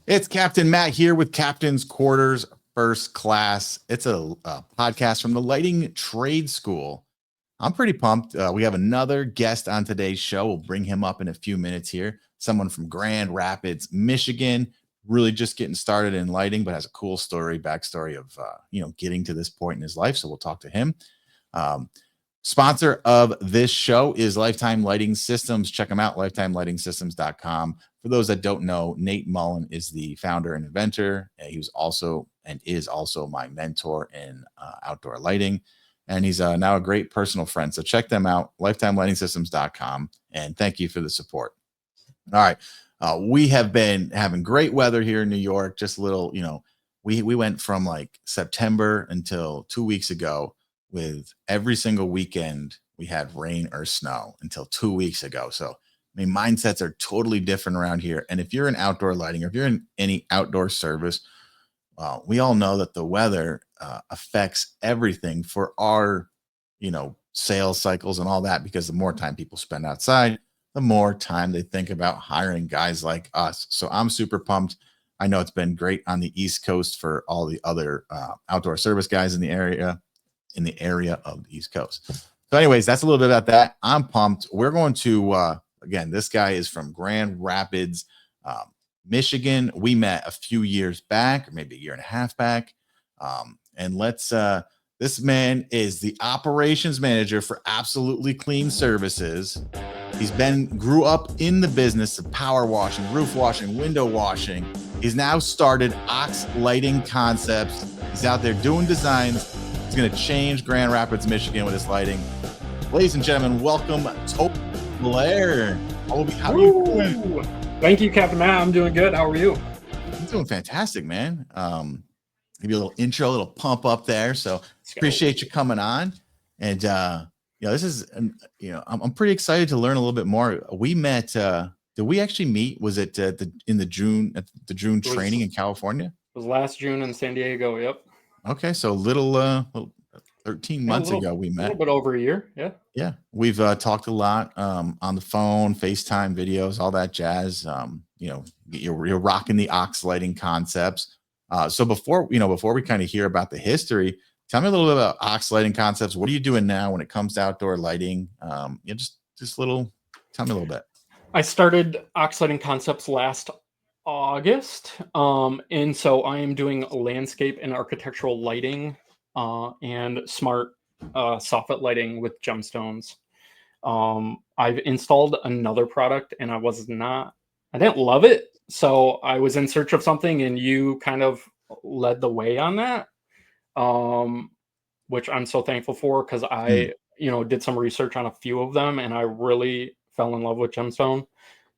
It's Captain Matt here with Captain's Quarters First Class. It's a podcast from the Lighting Trade School. I'm pretty pumped. We have another guest on today's show. We'll bring him up in a few minutes here. Someone from Grand Rapids, Michigan, really just getting started in lighting, but has a cool backstory of getting to this point in his life. So we'll talk to him. Sponsor of this show is Lifetime Lighting Systems. Check them out, lifetimelghtingsystems.com. For those that don't know, Nate Mullen is the founder and inventor. He was also and is also my mentor in outdoor lighting. And he's now a great personal friend. So check them out, lifetimelghtingsystems.com. And thank you for the support. All right. We have been having great weather here in New York. Just a little, we went from like September until 2 weeks ago with every single weekend we had rain or snow until 2 weeks ago. So, I mean, mindsets are totally different around here. And if you're in outdoor lighting or if you're in any outdoor service, we all know that the weather affects everything for our, sales cycles and all that, because the more time people spend outside, the more time they think about hiring guys like us. So I'm super pumped. I know it's been great on the East Coast for all the other outdoor service guys in the area of the East Coast. So anyways, that's a little bit about that. I'm pumped. We're going to, again, this guy is from Grand Rapids, Michigan. We met a few years back, or maybe a year and a half back. This man is the operations manager for Absolutely Clean Services. Grew up in the business of power washing, roof washing, window washing. He's now started Ox Lighting Concepts. He's out there doing designs. He's going to change Grand Rapids, Michigan with his lighting. Ladies and gentlemen, welcome Toby Blair. Toby, how are you doing? Thank you, Captain Matt. I'm doing good. How are you? I'm doing fantastic, man. Give you a little intro, a little pump up there. So appreciate you coming on. And, this is, I'm pretty excited to learn a little bit more. We met, did we actually meet? Was it at the June training in California? It was last June in San Diego. Yep. Okay. So little 13 months ago we met. A little bit over a year. Yeah. Yeah. We've talked a lot on the phone, FaceTime videos, all that jazz. You're rocking the Ox Lighting Concepts. So before we kind of hear about the history, tell me a little bit about Ox Lighting Concepts. What are you doing now when it comes to outdoor lighting? Tell me a little bit. I started Ox Lighting Concepts last August. And so I am doing landscape and architectural lighting and smart soffit lighting with gemstones. I've installed another product and I didn't love it. So I was in search of something and you kind of led the way on that. Which I'm so thankful for, because I, did some research on a few of them and I really fell in love with gemstone.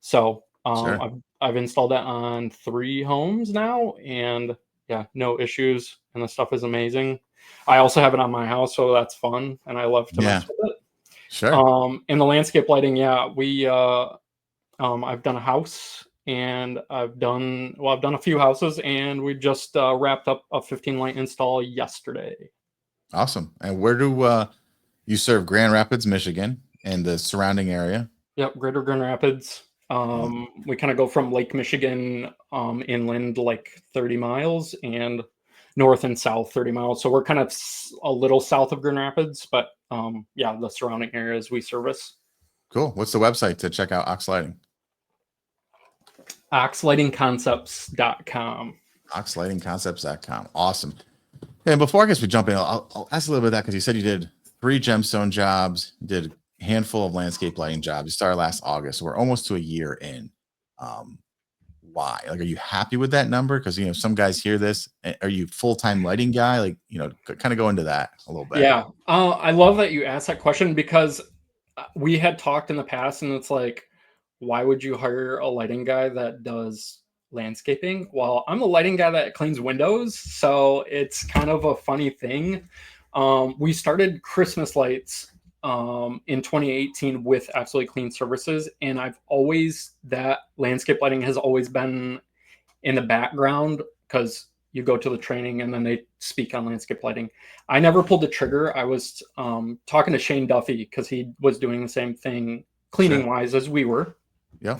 So Sure. I've installed that on 3 homes now, and yeah, no issues, and the stuff is amazing. I also have it on my house, so that's fun, and I love to mess with it. Sure. In the landscape lighting, we I've done a house, and I've done a few houses, and we just wrapped up a 15 light install yesterday. Awesome. And where do you serve? Grand Rapids, Michigan, and the surrounding area? Yep, Greater Grand Rapids. We kind of go from Lake Michigan inland like 30 miles and north and south 30 miles. So we're kind of a little south of Grand Rapids, but the surrounding areas we service. Cool. What's the website to check out Ox Lighting? oxlightingconcepts.com. oxlightingconcepts.com. Awesome. And before I guess we jump in, I'll ask a little bit of that, because you said you did 3 gemstone jobs, did a handful of landscape lighting jobs. You started last August. So we're almost to a year in. Why? Like, are you happy with that number? Because, some guys hear this. Are you full-time lighting guy? Kind of go into that a little bit. Yeah. I love that you asked that question, because we had talked in the past, and it's like, why would you hire a lighting guy that does landscaping? Well, I'm a lighting guy that cleans windows, so it's kind of a funny thing. We started Christmas lights in 2018 with Absolutely Clean Services, and that landscape lighting has always been in the background, because you go to the training and then they speak on landscape lighting. I never pulled the trigger. I was talking to Shane Duffy, because he was doing the same thing cleaning wise as we were. Yeah.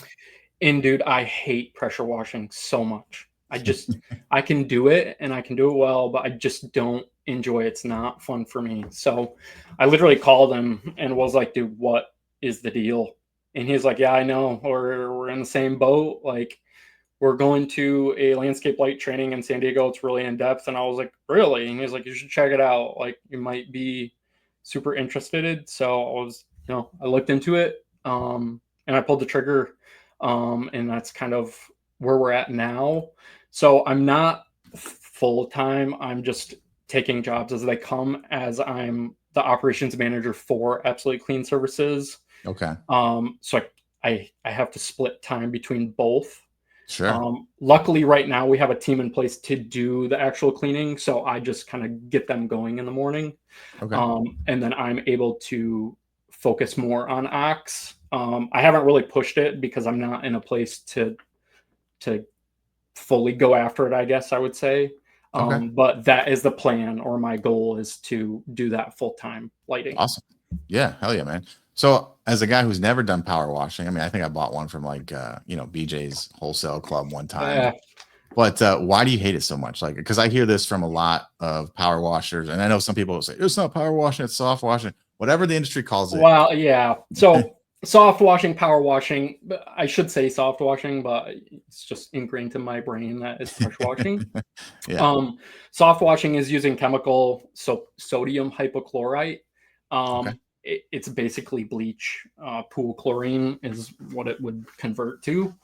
And dude, I hate pressure washing so much. I can do it and I can do it well, but I just don't enjoy it. It's not fun for me. So I literally called him and was like, dude, what is the deal? And he's like, yeah, I know. We're in the same boat. Like, we're going to a landscape light training in San Diego. It's really in depth. And I was like, really? And he's like, you should check it out. Like, you might be super interested. So I was, I looked into it, and I pulled the trigger. And that's kind of where we're at now. So I'm not full time. I'm just taking jobs as they come, as I'm the operations manager for Absolutely Clean Services. Okay. So I have to split time between both. Sure. Luckily, right now we have a team in place to do the actual cleaning, so I just kind of get them going in the morning, Okay. and then I'm able to focus more on ox. I haven't really pushed it because I'm not in a place to fully go after it, I guess I would say. Okay. But that is the plan, or my goal is to do that full time lighting. Awesome. Yeah. Hell yeah, man. So as a guy who's never done power washing, I mean, I think I bought one from like, BJ's wholesale club one time. But why do you hate it so much? Like, because I hear this from a lot of power washers, and I know some people will say it's not power washing, it's soft washing, whatever the industry calls it. Well, yeah. So soft washing, power washing. I should say soft washing, but it's just ingrained in my brain that it's pressure washing. Yeah. Soft washing is using chemical, so sodium hypochlorite. Okay. It's basically bleach. Pool chlorine is what it would convert to.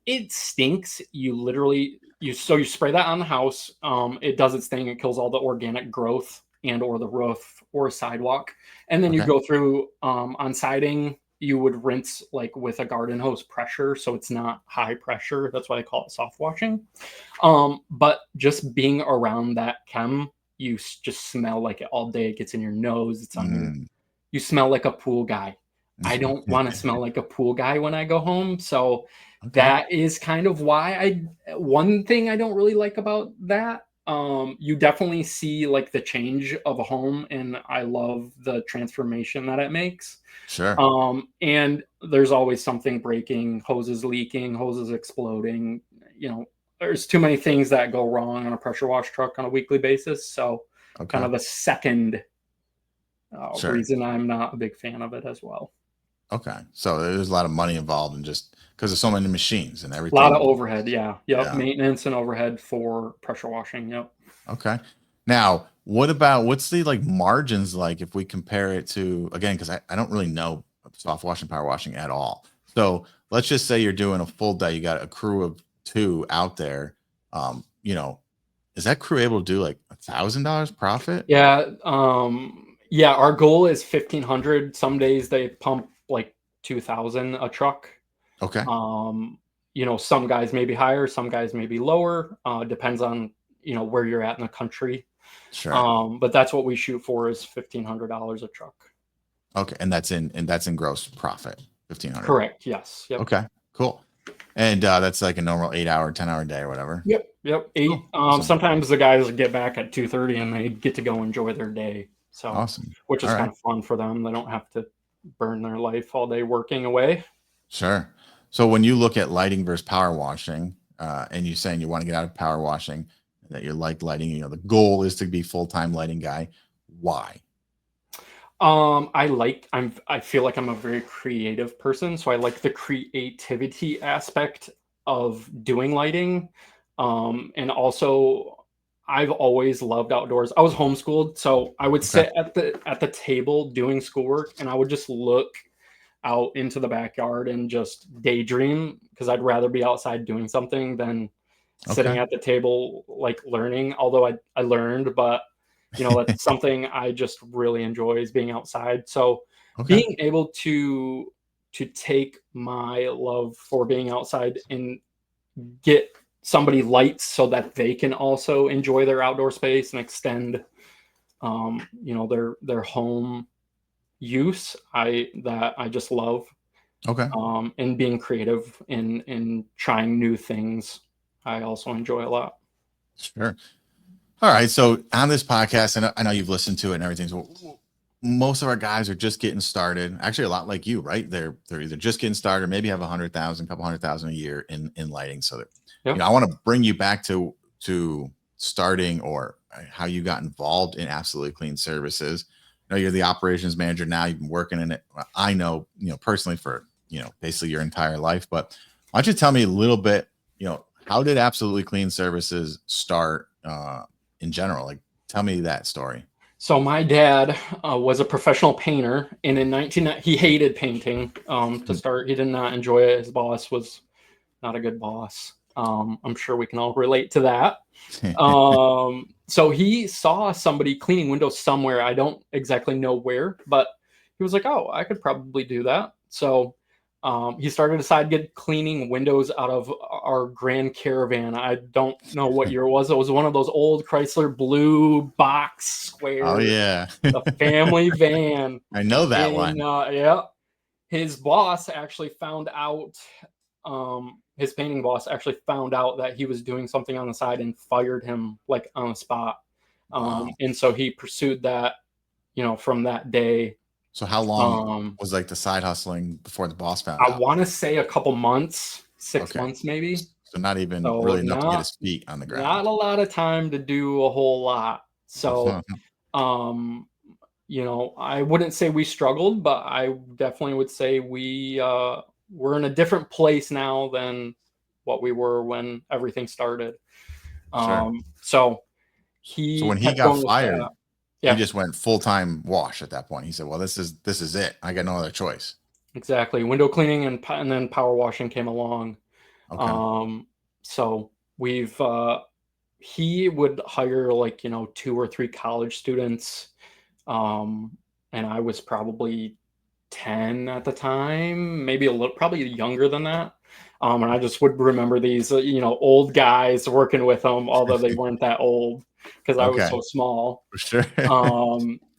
It stinks. You literally you spray that on the house. It does its thing. It kills all the organic growth and or the roof or sidewalk, and then you Okay. go through on siding. You would rinse like with a garden hose pressure, so it's not high pressure. That's why I call it soft washing. But just being around that chem, you just smell like it all day. It gets in your nose. It's on your. Mm. You smell like a pool guy. I don't want to smell like a pool guy when I go home. So Okay. that is kind of why one thing I don't really like about that. You definitely see like the change of a home, and I love the transformation that it makes. Sure. And there's always something breaking, hoses leaking, hoses exploding. There's too many things that go wrong on a pressure wash truck on a weekly basis. So kind Okay. of the second Sure. reason I'm not a big fan of it as well. Okay. So there's a lot of money involved in just because there's so many machines and A lot of everything. overhead, yeah. Yep. Yeah. Maintenance and overhead for pressure washing. Yep. Okay. Now, what's the like margins like if we compare it to, again, because I don't really know soft washing, power washing at all. So let's just say you're doing a full day, you got a crew of two out there. Um, you know, is that crew able to do like $1,000 profit? Yeah. Yeah. Our goal is 1,500. Some days they pump like 2,000 a truck. Okay. Some guys may be higher, some guys may be lower. Depends on where you're at in the country. Sure. But that's what we shoot for is $1,500 a truck. Okay. And that's in gross profit, 1,500. Correct. Yes. Yep. Okay. Cool. And that's like a normal 8-hour, 10-hour day or whatever. Yep. 8. Cool. Awesome. Sometimes the guys get back at 2:30 and they get to go enjoy their day. So Awesome. which is All kind right. of fun for them. They don't have to burn their life all day working away. Sure. So when you look at lighting versus power washing, and you're saying you want to get out of power washing, that you like lighting, the goal is to be full-time lighting guy. Why? I feel like I'm a very creative person, so I like the creativity aspect of doing lighting. And also I've always loved outdoors. I was homeschooled, so I would Okay. sit at the table doing schoolwork and I would just look out into the backyard and just daydream because I'd rather be outside doing something than sitting Okay. at the table like learning. Although I learned, but that's something I just really enjoy is being outside. So Okay. being able to take my love for being outside and get somebody lights so that they can also enjoy their outdoor space and extend their home use, I just love. Okay. And being creative in trying new things, I also enjoy a lot. Sure. All right. So on this podcast, I know you've listened to it and everything. So most of our guys are just getting started. Actually, a lot like you, right? They're either just getting started, maybe have 100,000, couple 100,000 a year in lighting. So that, Yeah. I want to bring you back to starting or how you got involved in Absolutely Clean Services. I know you're the operations manager now. You've been working in it. I know, personally for basically your entire life. But why don't you tell me a little bit? How did Absolutely Clean Services start in general? Like, tell me that story. So my dad was a professional painter, and in 19 he hated painting. To start, he did not enjoy it. His boss was not a good boss. I'm sure we can all relate to that. So he saw somebody cleaning windows somewhere. I don't exactly know where, but he was like, "Oh, I could probably do that." So he started to side get cleaning windows out of our Grand Caravan. I don't know what year it was. It was one of those old Chrysler blue box Oh square, yeah. the family van. I know that And one. yeah, his boss actually found out. His painting boss actually found out that he was doing something on the side and fired him like on the spot. Wow. And so he pursued that, from that day. So how long Um, was like the side hustling before the boss found I out? want to say a couple months, 6 months Okay. maybe. So not even So really enough to get his feet on the not ground. a lot of time to do a whole lot. So um I wouldn't say we struggled, but I definitely would say we're in a different place now than what we were when everything started. Sure. So So he when he kept got going with that. fired, he Yeah, just went full-time wash at that point. He said, "Well, this is it. I got no other choice." exactly. Window cleaning and then power washing came along. Okay. Um, so we've he would hire like 2 or 3 college students, um, and I was probably 10 at the time, maybe a little, probably younger than that. And I just would remember these, old guys working with them, although they weren't that old because I was Okay. so small. For sure.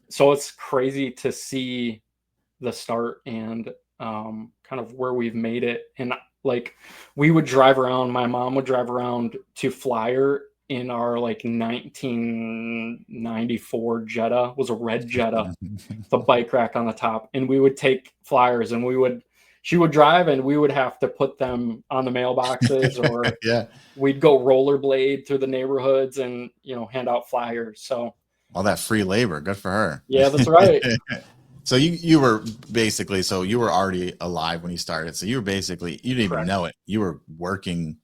So it's crazy to see the start and kind of where we've made it. And like we would drive around, my mom would drive around to Flyer in our like 1994 Jetta, was a red Jetta, the bike rack on the top, and we would take flyers and she would drive and we would have to put them on the mailboxes, or Yeah. we'd go rollerblade through the neighborhoods and hand out flyers. So All that free labor. Good for her. yeah, that's right. So you were basically, so you were already alive when you started. So you were basically, you didn't even Correct. know it. You were working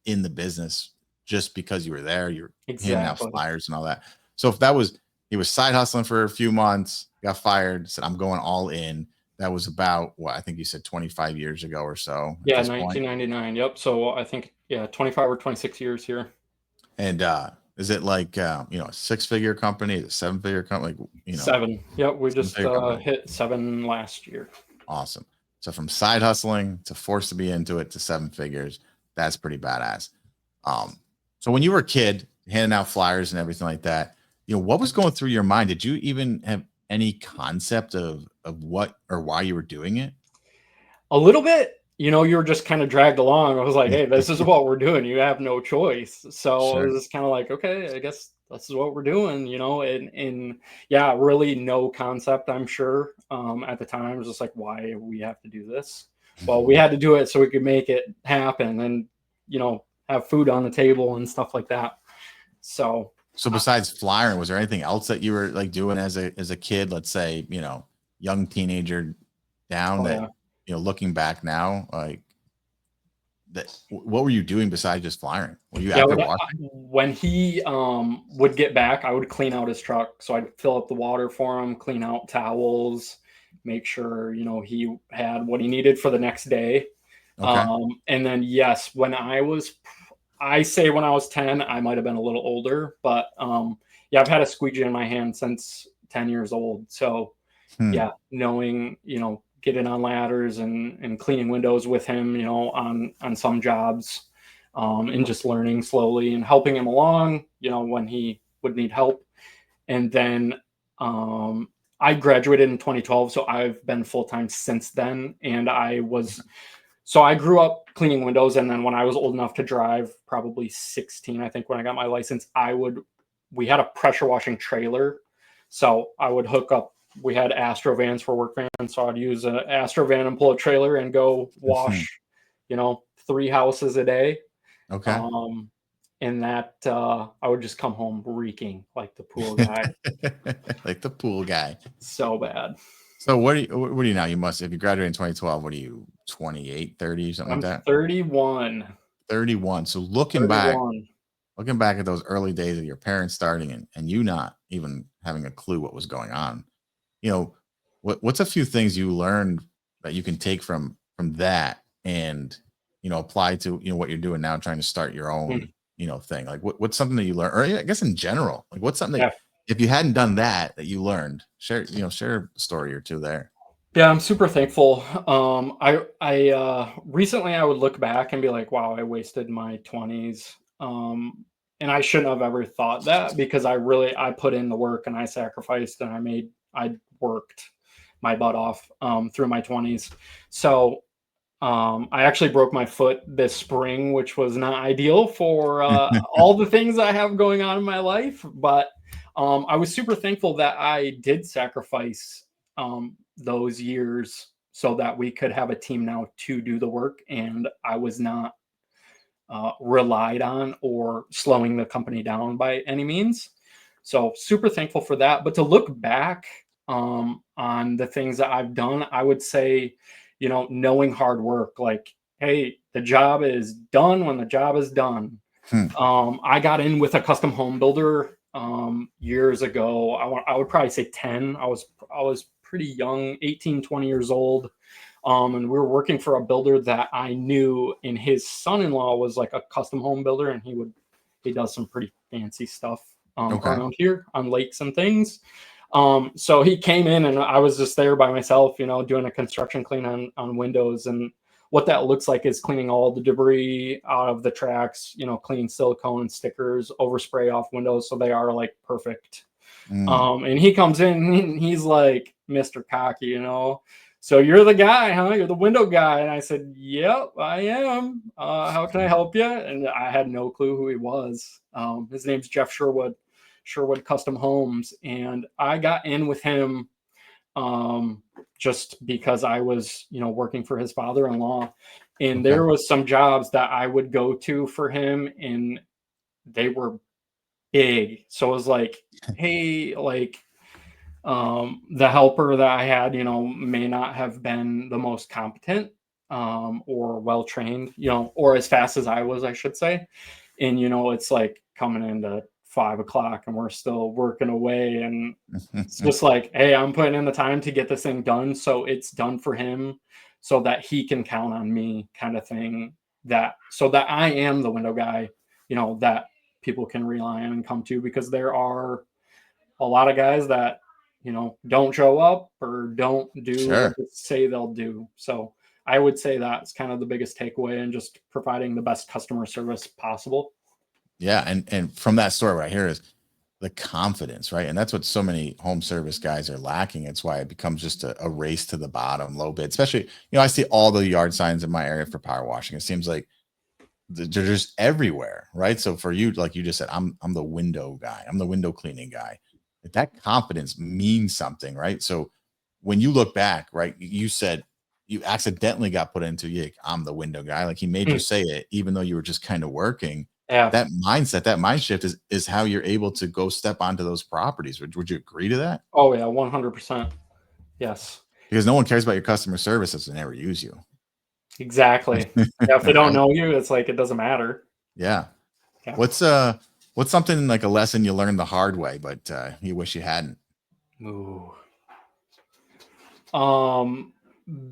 in the business just because you were there. You're handing out Exactly. flyers and all that. So if that was, he was side hustling for a few months, got fired, said, "I'm going all in." That was about what I think you said 25 years ago or so at Yeah, this point. 1999. Yep. So I think, yeah, 25 or 26 years here. And is it like a 6-figure company, a 7-figure company, like 7. Yep. We just 7-figure company? hit 7 last year. Awesome. So from side hustling to forced to be into it to 7 figures, that's pretty badass. Um, so when you were a kid, handing out flyers and everything like that, what was going through your mind? Did you even have any concept of what or why you were doing it? A little bit, you were just kind of dragged along. I was like, hey, this is what we're doing. You have no choice. So I Sure. was just kind of like, okay, I guess this is what we're doing, and yeah, really no concept, I'm sure. At the time, it was just like, why we have to do this? Well, we had to do it so we could make it happen and, have food on the table and stuff like that. So, So besides flyering, was there anything else that you were like doing as a kid? Let's say, young teenager down oh that, yeah. looking back now, like that, what were you doing besides just flying? Were you Yeah, out there watching? when he would get back, I would clean out his truck. So I'd fill up the water for him, clean out towels, make sure he had what he needed for the next day. Okay. And then yes, I say when I was 10, I might have been a little older, but yeah, I've had a squeegee in my hand since 10 years old. So Hmm. yeah, knowing, getting on ladders and cleaning windows with him, on some jobs, and just learning slowly and helping him along, when he would need help. And then I graduated in 2012, so I've been full time since then. And so I grew up cleaning windows, and then when I was old enough to drive, probably 16, I think when I got my license, we had a pressure washing trailer, so I would hook up we had Astro vans for work vans, so I'd use an Astro van and pull a trailer and go wash, 3 houses a day. Okay. And that I would just come home reeking like the pool guy. Like the pool guy. So bad. So what are you now? You must, if you graduated in 2012, what are you, 28, 30, something I'm like that? 31. 31. So looking back at those early days of your parents starting and you not even having a clue what was going on, what's a few things you learned that you can take from that and apply to what you're doing now, trying to start your own thing? Like what's something that you learned, or I guess in general, like what's something that if you hadn't done that you learned? Share a story or two there. Yeah, I'm super thankful. I recently I would look back and be like, wow, I wasted my 20s. And I shouldn't have ever thought that, because I put in the work and I sacrificed and I worked my butt off through my 20s. So I actually broke my foot this spring, which was not ideal for all the things I have going on in my life. But I was super thankful that I did sacrifice those years so that we could have a team now to do the work. And I was not relied on or slowing the company down by any means. So super thankful for that. But to look back on the things that I've done, I would say, knowing hard work, like, hey, the job is done when the job is done. I got in with a custom home builder years ago. I would probably say 10. I was pretty young, 18, 20 years old. And we were working for a builder that I knew, and his son-in-law was like a custom home builder, and he does some pretty fancy stuff around here on lakes and things. So he came in and I was just there by myself, doing a construction clean on windows. And what that looks like is cleaning all the debris out of the tracks, cleaning silicone and stickers, overspray off windows so they are like perfect. And he comes in and he's like, Mr. Cocky, so you're the guy, huh? You're the window guy. And I said, yep, I am. How can I help you? And I had no clue who he was. His name's Jeff Sherwood Custom Homes. And I got in with him just because I was, working for his father-in-law. And there was some jobs that I would go to for him, and they were big. So it was like, hey, like, the helper that I had, may not have been the most competent or well-trained, or as fast as I was, I should say. And, it's like coming into 5 o'clock and we're still working away. And it's just like, hey, I'm putting in the time to get this thing done. So it's done for him so that he can count on me, kind of thing, so that I am the window guy, that people can rely on and come to, because there are a lot of guys that, don't show up or don't do what they say they'll do. So I would say that's kind of the biggest takeaway, and just providing the best customer service possible. Yeah. And from that story right here is the confidence, right? And that's what so many home service guys are lacking. It's why it becomes just a race to the bottom, low bid, especially, I see all the yard signs in my area for power washing. It seems like they're just everywhere, right? So for you, like you just said, I'm the window guy. I'm the window cleaning guy. That confidence means something, right? So when you look back, right, you said you accidentally got put into, I'm the window guy. Like he made you say it, even though you were just kind of working. Yeah. That mindset, that mind shift is how you're able to go step onto those properties. Would you agree to that? Oh yeah, 100%. Yes. Because no one cares about your customer service if they never use you. Exactly. Yeah, if they don't know you, it's like it doesn't matter. Yeah. What's something like a lesson you learned the hard way, but you wish you hadn't? Ooh.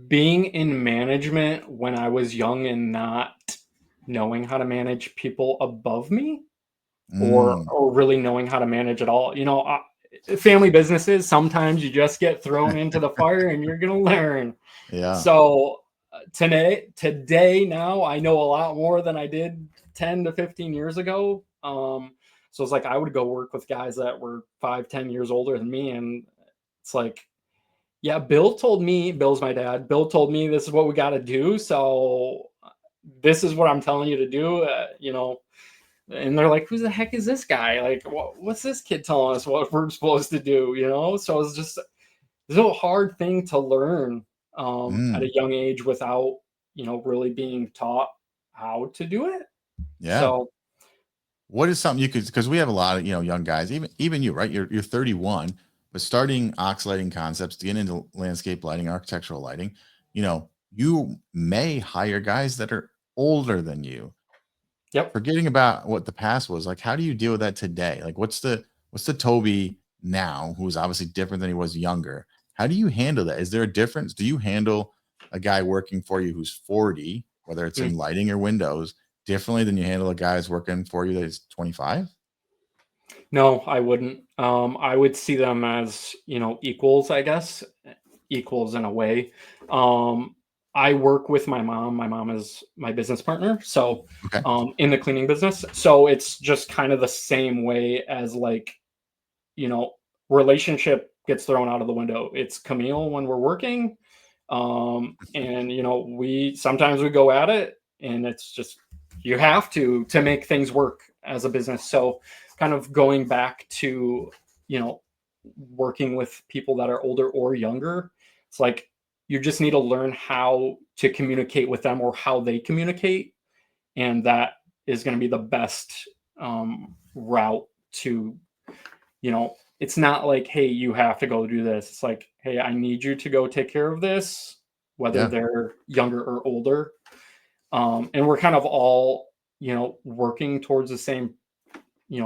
Being in management when I was young and not knowing how to manage people above me, or really knowing how to manage it all. Family businesses, sometimes you just get thrown into the fire and you're gonna learn. Yeah. So today now I know a lot more than I did 10 to 15 years ago. So it's like I would go work with guys that were 5-10 years older than me, and it's like, yeah, Bill's my dad. Bill told me this is what we got to do. So this is what I'm telling you to do, and they're like, who the heck is this guy? Like, what's this kid telling us what we're supposed to do? So it's just, this is a hard thing to learn at a Mm, young age without, really being taught how to do it. yeah. So, What is something you could, because we have a lot of, young guys, even you, right? You're 31, but starting ox lighting concepts to get into landscape lighting, architectural lighting, you may hire guys that are older than you. yep. Forgetting about what the past was, like, how do you deal with that today? Like, what's the Toby now, who's obviously different than he was younger? How do you handle that? Is there a difference? Do you handle a guy working for you who's 40, whether it's Mm. in lighting or windows, differently than you handle a guy who's working for you that is 25? No, I wouldn't. I would see them as, equals, I guess, equals in a way. Um, I work with my mom. My mom is my business partner. So, Okay. in the cleaning business. So it's just kind of the same way as like, you know, relationship gets thrown out of the window. It's Camille when we're working. And we sometimes we go at it and it's just you have to make things work as a business. So kind of going back to, you know, working with people that are older or younger, it's like you just need to learn how to communicate with them or how they communicate. And that is going to be the best route to, it's not like, hey, you have to go do this. It's like, hey, I need you to go take care of this, whether Yeah. they're younger or older. And we're kind of all, working towards the same, you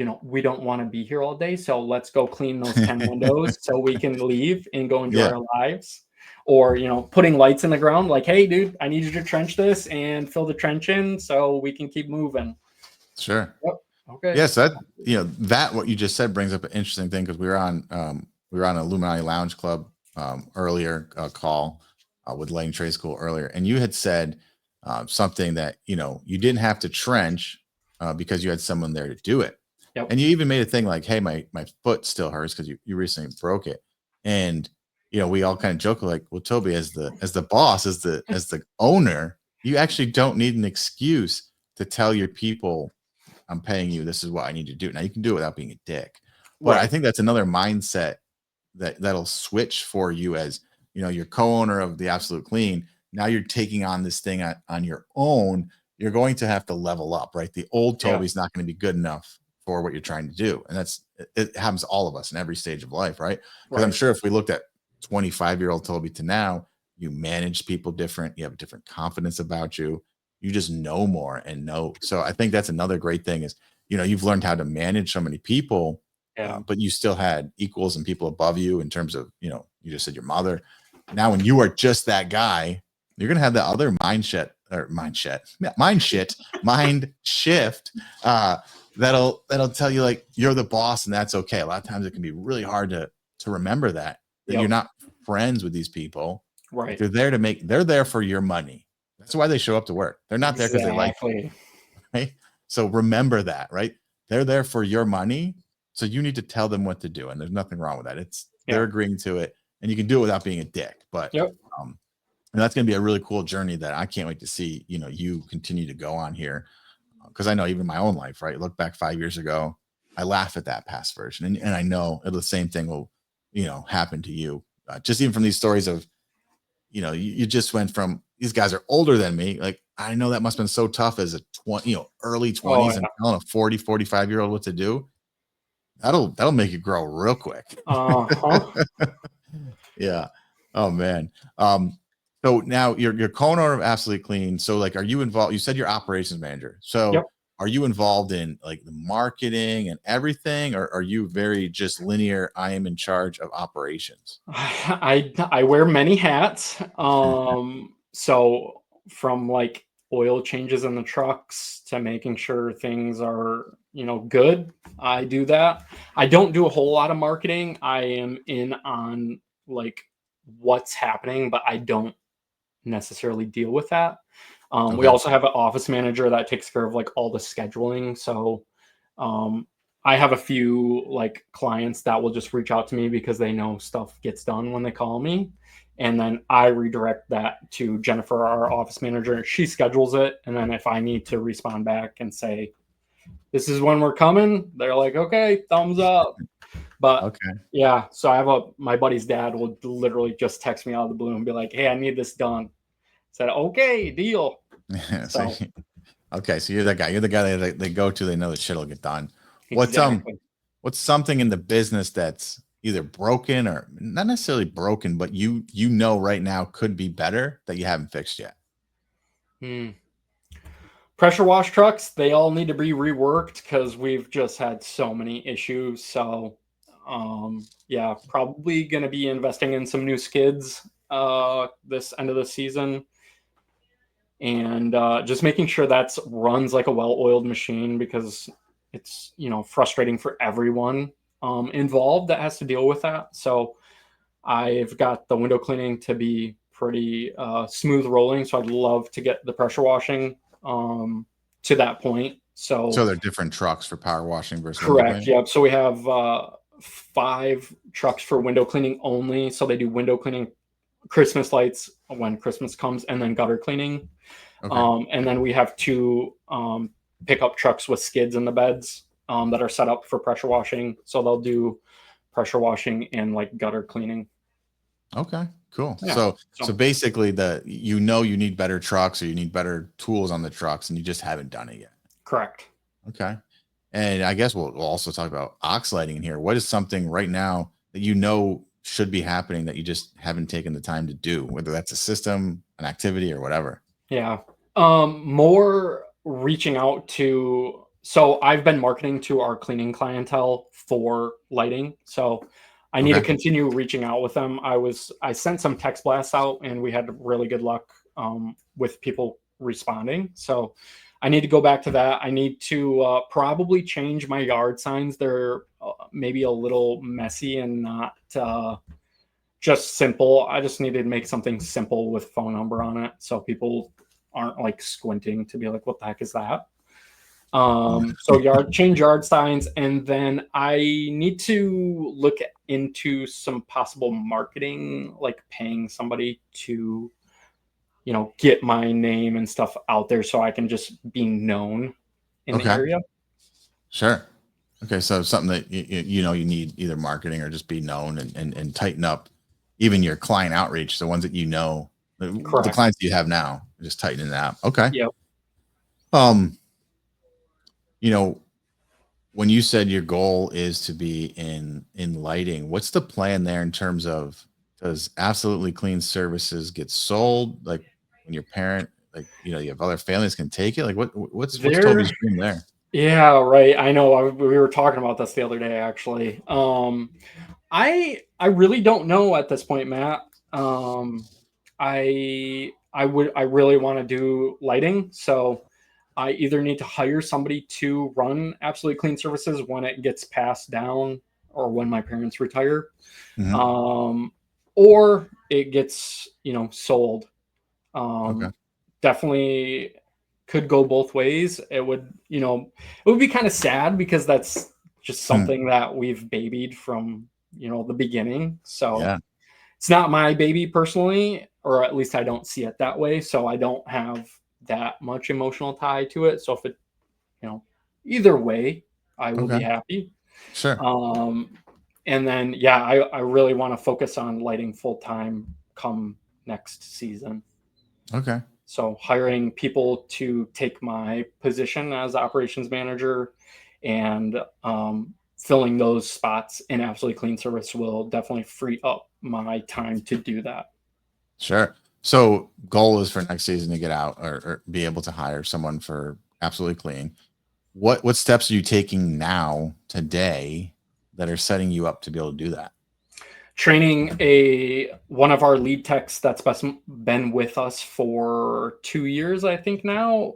know, we don't want to be here all day. So let's go clean those 10 windows so we can leave and go enjoy Yeah. our lives. Or, putting lights in the ground, like, hey, dude, I need you to trench this and fill the trench in so we can keep moving. Sure. Yep. Okay. Yes, that what you just said brings up an interesting thing, because we were on Illuminati Lounge Club earlier, call with Lane Trade School earlier, and you had said something that you didn't have to trench because you had someone there to do it, Yep. and you even made a thing like, "Hey, my foot still hurts because you recently broke it," and we all kind of joke like, "Well, Toby, as the boss, as the owner, you actually don't need an excuse to tell your people, I'm paying you. This is what I need to do." Now you can do it without being a dick, but I Right. think that's another mindset that'll switch for you as you're co-owner of the Absolute Clean. Now you're taking on this thing on your own. You're going to have to level up, right? The old Yeah. Toby's not going to be good enough for what you're trying to do, and it happens to all of us in every stage of life, right? Because I'm Right. sure if we looked at 25-year-old Toby to now, you manage people different. You have a different confidence about you. You just know more and know. So I think that's another great thing is, you've learned how to manage so many people, Yeah. but you still had equals and people above you in terms of, you just said your mother. Now, when you are just that guy, you're going to have that other mind shift, that'll tell you like you're the boss and that's okay. A lot of times it can be really hard to remember that you're Yep. not friends with these people. Like Right. they're there for your money. That's why they show up to work. They're not there because they like you, Exactly. right? So remember that, right? They're there for your money. So you need to tell them what to do. And there's nothing wrong with that. They're Yeah. agreeing to it, and you can do it without being a dick. But Yep. um, and that's gonna be a really cool journey that I can't wait to see, you continue to go on here. Because I know even my own life, right? Look back 5 years ago, I laugh at that past version. And I know the same thing will, happen to you. Just even from these stories of, you just went from these guys are older than me. Like, I know that must have been so tough as a 20, early Oh 20s, and yeah. telling a 40, 45-year-old what to do. That'll make you grow real quick. Uh-huh. Yeah. Oh man. So now you're co-owner of Absolutely Clean. So like, are you involved? You said you're operations manager. Yep. So are you involved in like the marketing and everything, or are you very just linear? I am in charge of operations. I wear many hats. So from like oil changes in the trucks to making sure things are, good, I do that. I don't do a whole lot of marketing. I am in on like what's happening, but I don't necessarily deal with that. We Okay. also have an office manager that takes care of like all the scheduling. So um, I have a few like clients that will just reach out to me because they know stuff gets done when they call me. And then I redirect that to Jennifer, our office manager. She schedules it. And then if I need to respond back and say, this is when we're coming, they're like, okay, thumbs up. But Okay. yeah, so my buddy's dad will literally just text me out of the blue and be like, "Hey, I need this done." Said, "Okay, deal." So, So okay, so you're that guy. You're the guy that they go to. They know the shit will get done. What's exactly. what's something in the business that's either broken or not necessarily broken, but you know right now could be better that you haven't fixed yet? Hmm. Pressure wash trucks, they all need to be reworked because we've just had so many issues. So, yeah, probably going to be investing in some new skids this end of the season, and just making sure that's runs like a well-oiled machine because it's frustrating for everyone involved that has to deal with that. So I've got the window cleaning to be pretty smooth rolling. So I'd love to get the pressure washing to that point. So So they're different trucks for power washing versus window correct. cleaning. Yep. So we have 5 trucks for window cleaning only. So they do window cleaning, Christmas lights when Christmas comes, and then gutter cleaning. Okay. And then we have 2 pickup trucks with skids in the beds that are set up for pressure washing. So they'll do pressure washing and like gutter cleaning. Okay. Cool. Yeah. So So basically, you know you need better trucks or you need better tools on the trucks, and you just haven't done it yet. correct. Okay. And I guess we'll also talk about ox lighting in here. What is something right now that you know should be happening that you just haven't taken the time to do, whether that's a system, an activity, or whatever? Yeah. More reaching out to. So I've been marketing to our cleaning clientele for lighting. So I need to Okay. continue reaching out with them. I sent some text blasts out and we had really good luck with people responding. So I need to go back to that. I need to probably change my yard signs. They're maybe a little messy and not just simple. I just needed to make something simple with phone number on it so people aren't like squinting to be like, what the heck is that? So change yard signs, and then I need to look into some possible marketing, like paying somebody to, get my name and stuff out there so I can just be known in the Okay. area. Sure. Okay. So something that you know you need either marketing or just be known and tighten up even your client outreach, the ones that you know, the Correct. clients you have now, just tightening it out. Okay. Yep. Um, you know, when you said your goal is to be in lighting, what's the plan there in terms of, does absolutely clean services get sold, like when your parent, like you have other families can take it, like what's There Toby's dream there? Yeah, right. I know. We were talking about this the other day, actually. I really don't know at this point, Matt. I really want to do lighting, so I either need to hire somebody to run Absolutely Clean Services when it gets passed down, or when my parents retire, Mhm. um, or it gets sold. Okay. Um, Definitely could go both ways. It would be kind of sad because that's just Hmm. something that we've babied from, the beginning. So Yeah. it's not my baby personally, or at least I don't see it that way. So I don't have that much emotional tie to it. So if it, you know, either way, I will be Okay. happy. Sure. Um, and then, yeah, I really want to focus on lighting full time come next season. Okay. So hiring people to take my position as operations manager and filling those spots in Absolutely Clean Service will definitely free up my time to do that. Sure. So goal is for next season to get out or be able to hire someone for absolutely clean. What steps are you taking now today that are setting you up to be able to do that? Training one of our lead techs that's been with us for 2 years, I think now,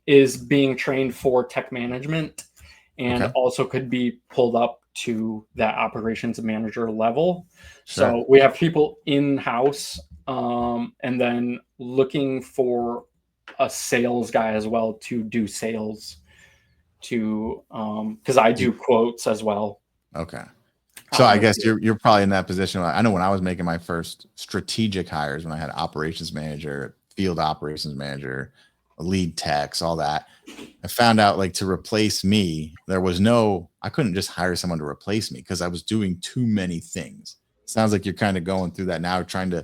is being trained for tech management, and Okay. also could be pulled up to that operations manager level. Sure. So we have people in house, and then looking for a sales guy as well to do sales, to because I Do- do quotes as well Okay. So out in I the guess field. you're probably in that position. I know when I was making my first strategic hires, when I had operations manager, field operations manager, lead techs, all that. I found out like to replace me, I couldn't just hire someone to replace me because I was doing too many things. Sounds like you're kind of going through that now, trying to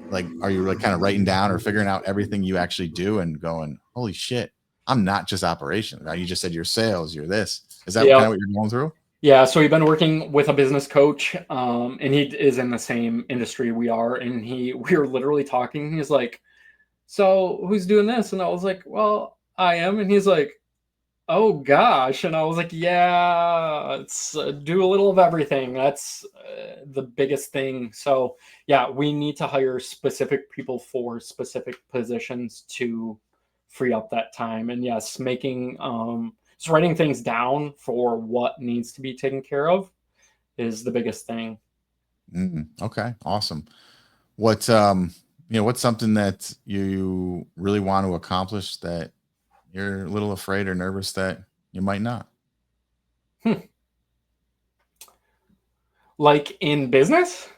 like, are you like kind of writing down or figuring out everything you actually do and going, holy shit, I'm not just operations. Now you just said you're sales, you're this. Is that Yeah. kind of what you're going through? Yeah, so we've been working with a business coach, and he is in the same industry we are, and we were literally talking. He's like, "So who's doing this?" And I was like, "Well, I am." And he's like, "Oh gosh," and I was like, "Yeah, it's do a little of everything. That's the biggest thing." So yeah, we need to hire specific people for specific positions to free up that time. And yes, making just writing things down for what needs to be taken care of is the biggest thing. Okay, awesome. What's what's something that you really want to accomplish that you're a little afraid or nervous that you might not? Hmm. Like in business?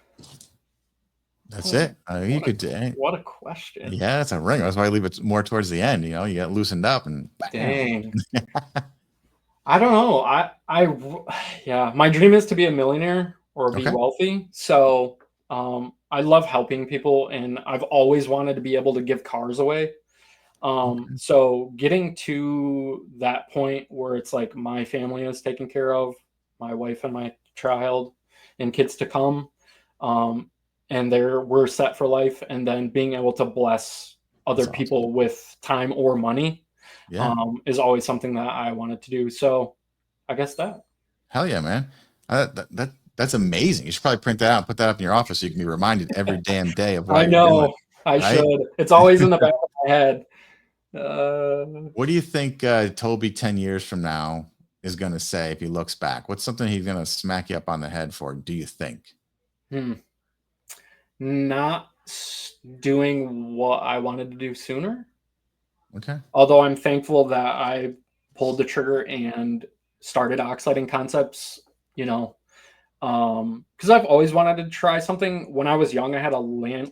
That's Hmm. it. You could, What a question. yeah, that's a ring. That's why I leave it more towards the end. You get loosened up and bam. Dang. I don't know. Yeah, my dream is to be a millionaire or be Okay. wealthy. So, I love helping people, and I've always wanted to be able to give cars away. Okay. So getting to that point where it's like my family is taken care of, my wife and my child and kids to come, um, and we're set for life, and then being able to bless other That's awesome. people with time or money, Yeah. is always something that I wanted to do. So I guess that. Hell yeah, man. That's amazing. You should probably print that out and put that up in your office so you can be reminded every damn day of why I you're doing know it. I Right. should. It's always in the back of my head. Uh, What do you think Toby 10 years from now is going to say if he looks back? What's something he's going to smack you up on the head for, do you think? hmm. Not doing what I wanted to do sooner. Okay. Although I'm thankful that I pulled the trigger and started oxiding concepts, you know, because I've always wanted to try something. When I was young, I had a land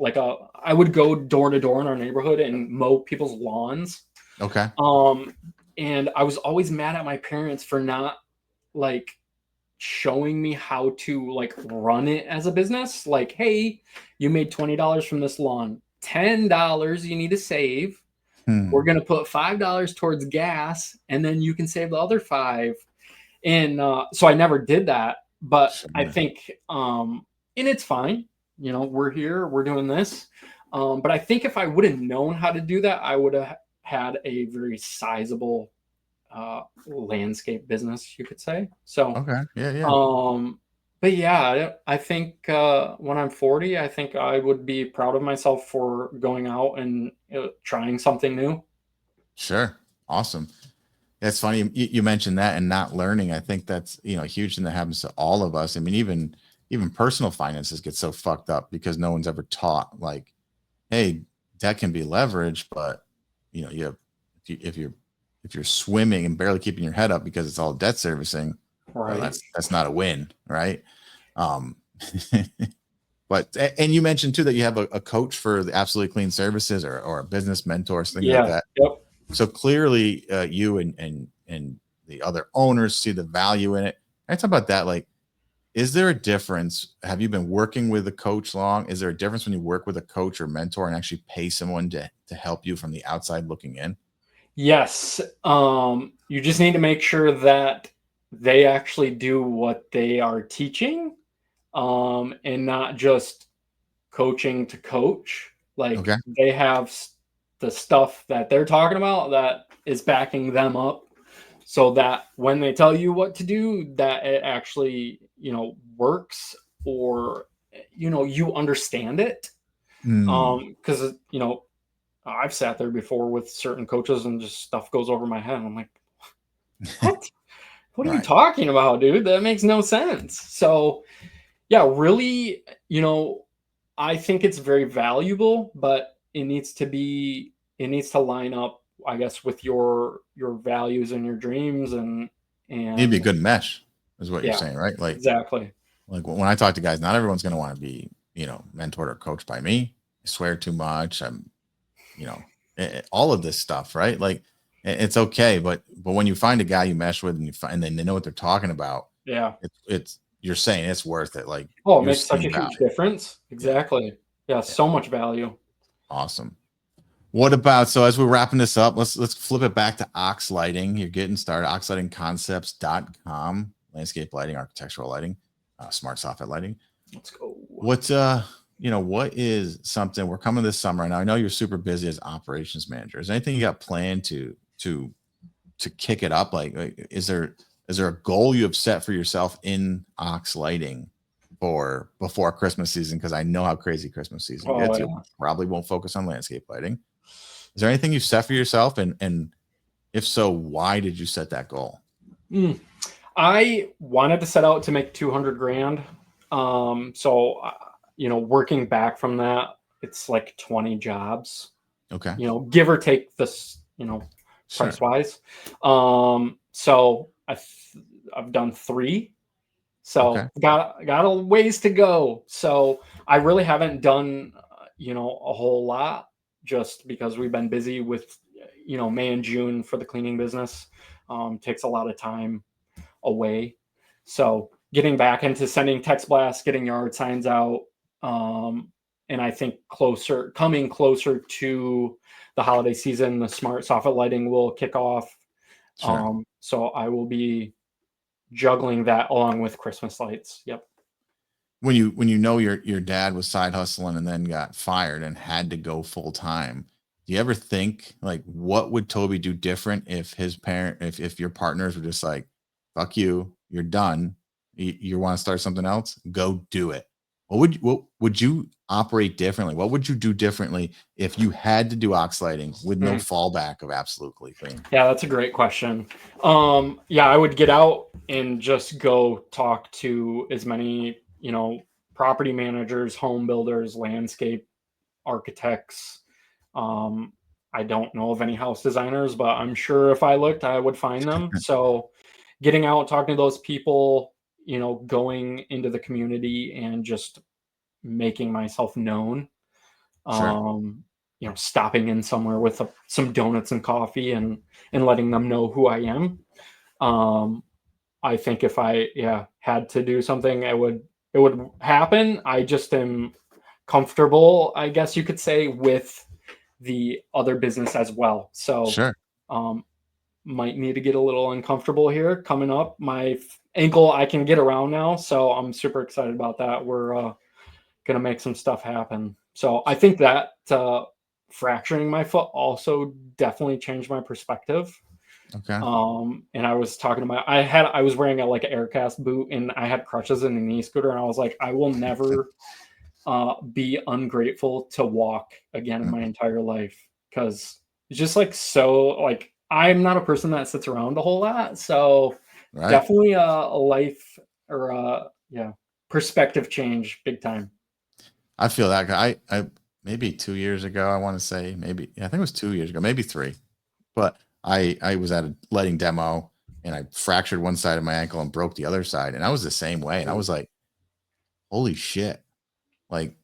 I would go door to door in our neighborhood and mow people's lawns. Okay. Um, and I was always mad at my parents for not like showing me how to like run it as a business. Like, hey, you made $20 from this lawn, $10 you need to save. We're Hmm. going to put $5 towards gas, and then you can save the other five. And so I never did that. But I Sure. think, and it's fine. We're here, we're doing this. But I think if I would have known how to do that, I would have had a very sizable landscape business, you could say. So, Okay. Yeah. Yeah. um, but yeah, I think when I'm 40, I think I would be proud of myself for going out and trying something new. Sure. Awesome. That's funny. You mentioned that and not learning. I think that's a huge thing that happens to all of us. I mean, even personal finances get so fucked up because no one's ever taught like, hey, that can be leverage, but you have if you're swimming and barely keeping your head up because it's all debt servicing, well, Right. that's not a win, right? Um, and you mentioned too that you have a coach for the Absolutely Clean Services or a business mentor, things like Yeah. that. Yep. So clearly, you and the other owners see the value in it. I talk about that. Like, is there a difference? Have you been working with a coach long? Is there a difference when you work with a coach or mentor and actually pay someone to help you from the outside looking in? Yes. You just need to make sure that they actually do what they are teaching, and not just coaching to coach. Like Okay. they have the stuff that they're talking about that is backing them up, so that when they tell you what to do, that it actually, works, or you understand it. Hmm. Because I've sat there before with certain coaches and just stuff goes over my head. I'm like, what? What are you Right. talking about, dude? That makes no sense. So, yeah, really, I think it's very valuable, but it needs to line up, I guess, with your values and your dreams, Need to be a and good mesh, is what you're yeah, saying, right? exactly. Like when I talk to guys, not everyone's going to want to be, mentored or coached by me. I swear too much. I'm, all of this stuff, right? Like, It's okay, but when you find a guy you mesh with and you find and then they know what they're talking about, Yeah. it's you're saying it's worth it. Like Oh, it you're makes such seeing a huge value. difference. Yeah, Exactly. Yeah, yeah, so much value. awesome. What about so as we're wrapping this up, let's flip it back to Ox Lighting. You're getting started. Oxlightingconcepts.com, landscape lighting, architectural lighting, smart soffit lighting. Let's go. What's what is something we're coming this summer? And I know you're super busy as operations manager. Is there anything you got planned to kick it up? Like is there a goal you have set for yourself in Ox Lighting for before Christmas season? Because I know how crazy Christmas season Oh gets. You yeah. probably won't focus on landscape lighting. Is there anything you've set for yourself? And if so, why did you set that goal? Mm. I wanted to set out to make 200 grand. So working back from that, it's like 20 jobs, Okay. give or take this, Sure. price wise. So I've done three. Okay. So got a ways to go. So I really haven't done, a whole lot just because we've been busy with, May and June for the cleaning business. Takes a lot of time away. So getting back into sending text blasts, getting yard signs out, and I think coming closer to the holiday season, the smart soffit lighting will kick off. Sure. So I will be juggling that along with Christmas lights. Yep. When you know your dad was side hustling and then got fired and had to go full time, do you ever think like what would Toby do different if his parent if your partners were just like, fuck you, you're done. You want to start something else? Go do it. What would you operate differently? What would you do differently if you had to do ox lighting with no Hmm. fallback of absolutely clean? Yeah, that's a great question. Yeah, I would get out and just go talk to as many, property managers, home builders, landscape architects. Um, I don't know of any house designers, but I'm sure if I looked, I would find them. So getting out, talking to those people, going into the community and just making myself known. Sure. Stopping in somewhere with some donuts and coffee and letting them know who I am. Um, I think if I had to do something, it would happen. I just am comfortable, I guess you could say, with the other business as well. So Sure. um, might need to get a little uncomfortable here coming up. My ankle I can get around now, so I'm super excited about that. We're gonna make some stuff happen. So I think that fracturing my foot also definitely changed my perspective. Okay. And I was talking about I was wearing like an aircast boot and I had crutches in the knee scooter and I was like, I will never be ungrateful to walk again in my entire life because it's just like so like I'm not a person that sits around a whole lot. So Right. definitely a life or perspective change big time. I feel that I maybe 2 years ago, I want to say maybe I think it was 2 years ago, maybe three. But I was at a lighting demo and I fractured one side of my ankle and broke the other side. And I was the same way. And I was like, holy shit. Like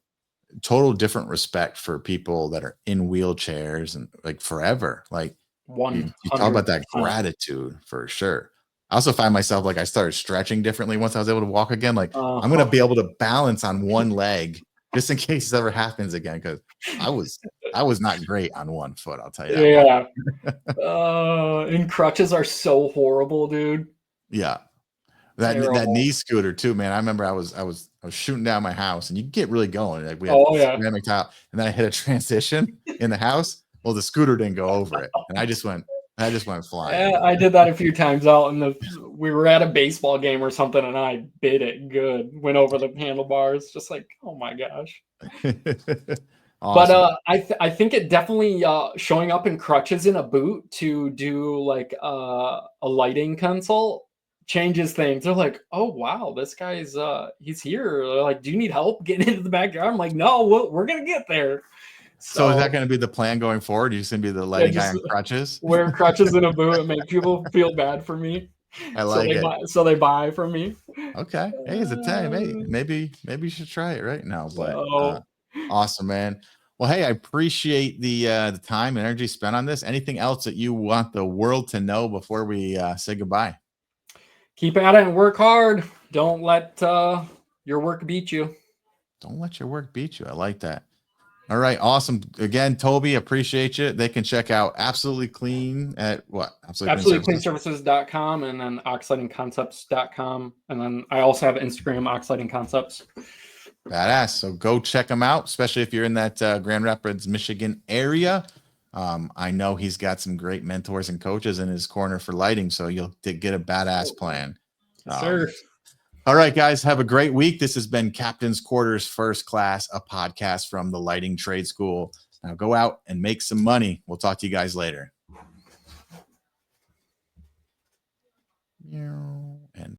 total different respect for people that are in wheelchairs and like forever. Like you talk about that 100%. gratitude for sure. I also find myself like I started stretching differently once I was able to walk again. Like I'm gonna Uh-huh. be able to balance on one leg just in case this ever happens again. Because I was I was not great on one foot, I'll tell you that much. Yeah. And crutches are so horrible, dude. Yeah. That Terrible. knee scooter too, man. I remember I was shooting down my house and you get really going. Like we had Oh yeah. ceramic tile, and then I hit a transition in the house. Well, the scooter didn't go over it, and I just went flying. I did that a few times out in we were at a baseball game or something and I bit it good. Went over the handlebars, just like, oh my gosh. But Awesome. I think it definitely showing up in crutches in a boot to do like a lighting consult changes things. They're like, oh wow, this guy's he's here. They're like, do you need help getting into the backyard? I'm like, no, we're gonna get there. So is So that going to be the plan going forward? You're just going to be the yeah, lighting guy just on crutches? wear crutches in a boot and make people feel bad for me. I So like it. they buy from me. Okay. Hey, it's a 10. Hey, maybe you should try it right now. But So awesome, man. Well, hey, I appreciate the time and energy spent on this. Anything else that you want the world to know before we say goodbye? Keep at it and work hard. Don't let your work beat you. Don't let your work beat you. I like that. All right, awesome. Again, Toby, appreciate you. They can check out Absolutely Clean at what? Absolutely Clean Services. AbsoluteCleanServices.com and then oxlightingconcepts.com. And then I also have Instagram, Oxlighting Concepts. Badass. So go check them out, especially if you're in that Grand Rapids, Michigan area. I know he's got some great mentors and coaches in his corner for lighting, so you'll get a badass plan. Yes, sir. All right, guys, have a great week. This has been Captain's Quarters First Class, a podcast from the Lighting Trade School. Now go out and make some money. We'll talk to you guys later. Yeah.